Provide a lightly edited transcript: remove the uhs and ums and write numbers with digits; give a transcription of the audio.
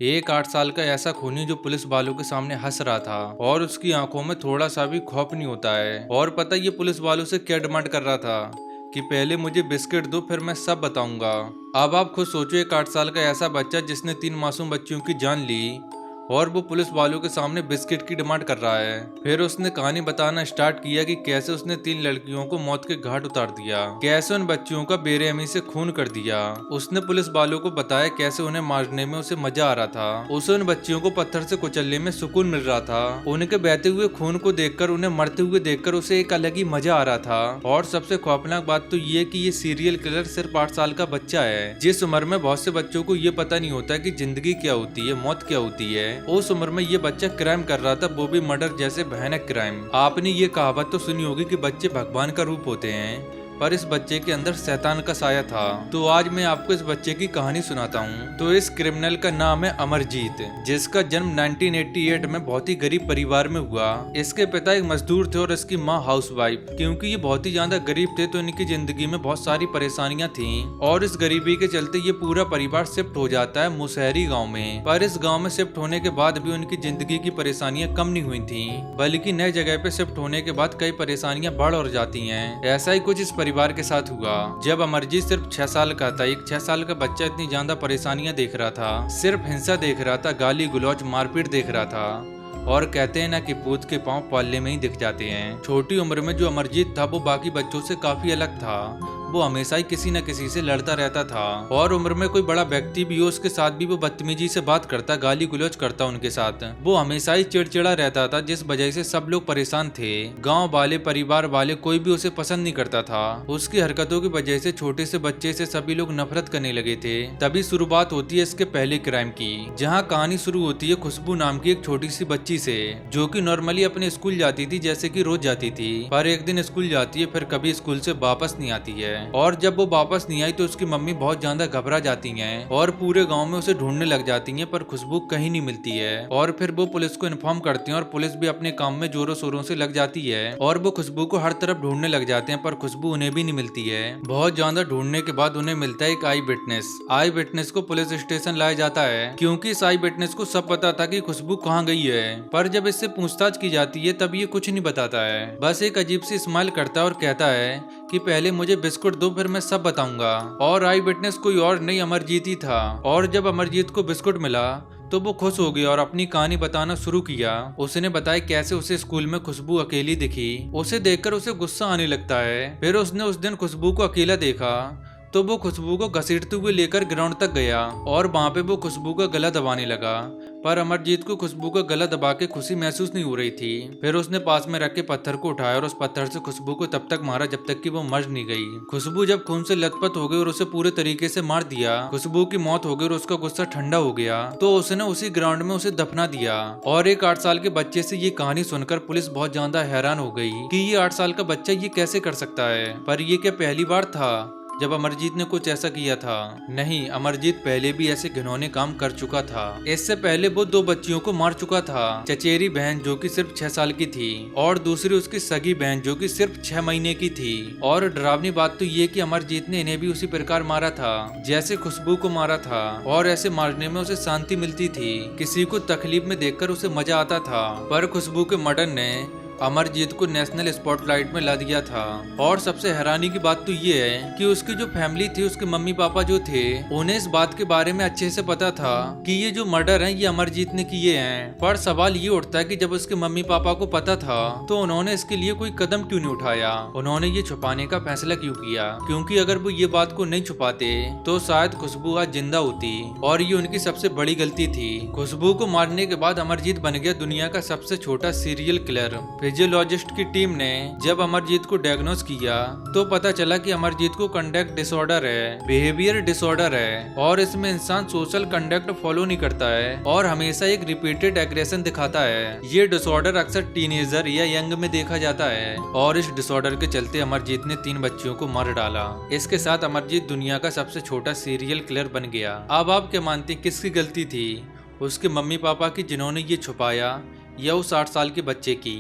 एक 8 साल का ऐसा खूनी जो पुलिस वालों के सामने हंस रहा था और उसकी आंखों में थोड़ा सा भी खौफ नहीं होता है। और पता ये पुलिस वालों से क्या डिमांड कर रहा था कि पहले मुझे बिस्किट दो फिर मैं सब बताऊंगा। अब आप खुद सोचो, एक 8 साल का ऐसा बच्चा जिसने 3 मासूम बच्चियों की जान ली और वो पुलिस वालों के सामने बिस्किट की डिमांड कर रहा है। फिर उसने कहानी बताना स्टार्ट किया कि कैसे उसने 3 लड़कियों को मौत के घाट उतार दिया, कैसे उन बच्चियों का बेरहमी से खून कर दिया। उसने पुलिस वालों को बताया कैसे उन्हें मारने में उसे मजा आ रहा था, उसे उन बच्चियों को पत्थर से कुचलने में सुकून मिल रहा था, उनके बहते हुए खून को देखकर, उन्हें मरते हुए देखकर उसे एक अलग ही मजा आ रहा था। और सबसे खौफनाक बात तो ये कि ये सीरियल किलर सिर्फ 8 साल का बच्चा है, जिस उम्र में बहुत से बच्चों को ये पता नहीं होता कि जिंदगी क्या होती है, मौत क्या होती है। उस उम्र में ये बच्चा क्राइम कर रहा था, वो भी मर्डर जैसे भयानक क्राइम। आपने ये कहावत तो सुनी होगी कि बच्चे भगवान का रूप होते हैं, पर इस बच्चे के अंदर शैतान का साया था। तो आज मैं आपको इस बच्चे की कहानी सुनाता हूँ। तो इस क्रिमिनल का नाम है अमरजीत, जिसका जन्म 1988 में बहुत ही गरीब परिवार में हुआ। इसके पिता एक मजदूर थे और इसकी माँ हाउसवाइफ। क्योंकि ये बहुत ही ज्यादा गरीब थे तो इनकी जिंदगी में बहुत सारी परेशानियां थीं और इस गरीबी के चलते ये पूरा परिवार शिफ्ट हो जाता है मुसहरी गाँव में। पर इस गाँव में शिफ्ट होने के बाद भी उनकी जिंदगी की परेशानियां कम नहीं हुई थी, बल्कि नए जगह पे शिफ्ट होने के बाद कई परेशानियां बढ़ और जाती हैं। ऐसा ही कुछ इस परिवार के साथ हुआ। जब अमरजीत सिर्फ 6 साल का था, एक 6 साल का बच्चा इतनी ज्यादा परेशानियां देख रहा था, सिर्फ हिंसा देख रहा था, गाली गुलौज मारपीट देख रहा था। और कहते हैं ना कि पूत के पांव पाले में ही दिख जाते हैं। छोटी उम्र में जो अमरजीत था वो बाकी बच्चों से काफी अलग था। वो हमेशा ही किसी न किसी से लड़ता रहता था और उम्र में कोई बड़ा व्यक्ति भी हो उसके साथ भी वो बदतमीजी से बात करता, गाली गुलौज करता उनके साथ। वो हमेशा ही चिड़चिड़ा रहता था, जिस वजह से सब लोग परेशान थे। गांव वाले, परिवार वाले, कोई भी उसे पसंद नहीं करता था। उसकी हरकतों की वजह से छोटे से बच्चे से सभी लोग नफरत करने लगे थे। तभी शुरुआत होती है इसके पहले क्राइम की, जहाँ कहानी शुरू होती है खुशबू नाम की एक छोटी सी बच्ची से, जो कि नॉर्मली अपने स्कूल जाती थी जैसे कि रोज जाती थी। पर एक दिन स्कूल जाती है, फिर कभी स्कूल से वापस नहीं आती है। और जब वो वापस नहीं आई तो उसकी मम्मी बहुत ज्यादा घबरा जाती हैं और पूरे गांव में उसे ढूंढने लग जाती हैं, पर खुशबू कहीं नहीं मिलती है। और फिर वो पुलिस को इन्फॉर्म करती हैं और पुलिस भी अपने काम में जोरों शोरों से लग जाती है और वो खुशबू को हर तरफ ढूंढने लग जाते हैं, पर खुशबू उन्हें भी नहीं मिलती है। बहुत ज्यादा ढूंढने के बाद उन्हें मिलता है एक आई विटनेस को पुलिस स्टेशन लाया जाता है, क्योंकि इस आई विटनेस को सब पता था कि खुशबू कहाँ गई है। पर जब इससे पूछताछ की जाती है तब ये कुछ नहीं बताता है, बस एक अजीब सी स्माइल करता है और कहता है कि पहले मुझे बिस्कुट दो फिर मैं सब बताऊंगा। और आई विटनेस कोई और नहीं, अमरजीत ही था। और जब अमरजीत को बिस्कुट मिला तो वो खुश हो गया और अपनी कहानी बताना शुरू किया। उसने बताया कैसे उसे स्कूल में खुशबू अकेली दिखी, उसे देखकर उसे गुस्सा आने लगता है। फिर उसने उस दिन खुशबू को अकेला देखा तो वो खुशबू को घसीटते हुए लेकर ग्राउंड तक गया और वहाँ पे वो खुशबू का गला दबाने लगा। पर अमरजीत को खुशबू का गला दबा के खुशी महसूस नहीं हो रही थी। फिर उसने पास में रख के पत्थर को उठाया और उस पत्थर से खुशबू को तब तक मारा जब तक कि वो मर नहीं गई। खुशबू जब खून से लथपथ हो गई और उसे पूरे तरीके से मार दिया, खुशबू की मौत हो गई और उसका गुस्सा ठंडा हो गया, तो उसने उसी ग्राउंड में उसे दफना दिया। और एक 8 साल के बच्चे से ये कहानी सुनकर पुलिस बहुत ज्यादा हैरान हो गई कि ये 8 साल का बच्चा ये कैसे कर सकता है। पर ये क्या पहली बार था जब अमरजीत ने कुछ ऐसा किया था? नहीं, अमरजीत पहले भी ऐसे घिनौने काम कर चुका था। इससे पहले वो 2 बच्चियों को मार चुका था, चचेरी बहन जो कि सिर्फ 6 साल की थी और दूसरी उसकी सगी बहन जो कि सिर्फ 6 महीने की थी। और डरावनी बात तो ये कि अमरजीत ने इन्हें भी उसी प्रकार मारा था जैसे खुशबू को मारा था, और ऐसे मारने में उसे शांति मिलती थी, किसी को तकलीफ में देखकर उसे मजा आता था। पर खुशबू के मर्डर ने अमरजीत को नेशनल स्पॉटलाइट में ला दिया था। और सबसे हैरानी की बात तो ये है कि उसकी जो फैमिली थी, उसके मम्मी पापा जो थे, उन्हें इस बात के बारे में अच्छे से पता था कि ये जो मर्डर है ये अमरजीत ने किए हैं। पर सवाल ये उठता है कि जब उसके मम्मी पापा को पता था तो उन्होंने इसके लिए कोई कदम क्यों नहीं उठाया, उन्होंने ये छुपाने का फैसला क्यों किया? क्योंकि अगर वो ये बात को नहीं छुपाते तो शायद खुशबू आज जिंदा होती, और ये उनकी सबसे बड़ी गलती थी। खुशबू को मारने के बाद अमरजीत बन गया दुनिया का सबसे छोटा सीरियल किलर। फिजियोलॉजिस्ट की टीम ने जब अमरजीत को डायग्नोस किया तो पता चला कि अमरजीत को कंडक्ट डिसऑर्डर है, बिहेवियर डिसऑर्डर है, और इसमें इंसान सोशल कंडक्ट फॉलो नहीं करता है और हमेशा एक रिपीटेड एग्रेशन दिखाता है। ये डिसऑर्डर अक्सर टीनेजर या यंग में देखा जाता है और इस डिसऑर्डर के चलते अमरजीत ने 3 बच्चियों को मार डाला। इसके साथ अमरजीत दुनिया का सबसे छोटा सीरियल किलर बन गया। अब आप क्या मानते हैं किसकी गलती थी? उसके मम्मी पापा की जिन्होंने ये छुपाया, या उस 8 साल के बच्चे की?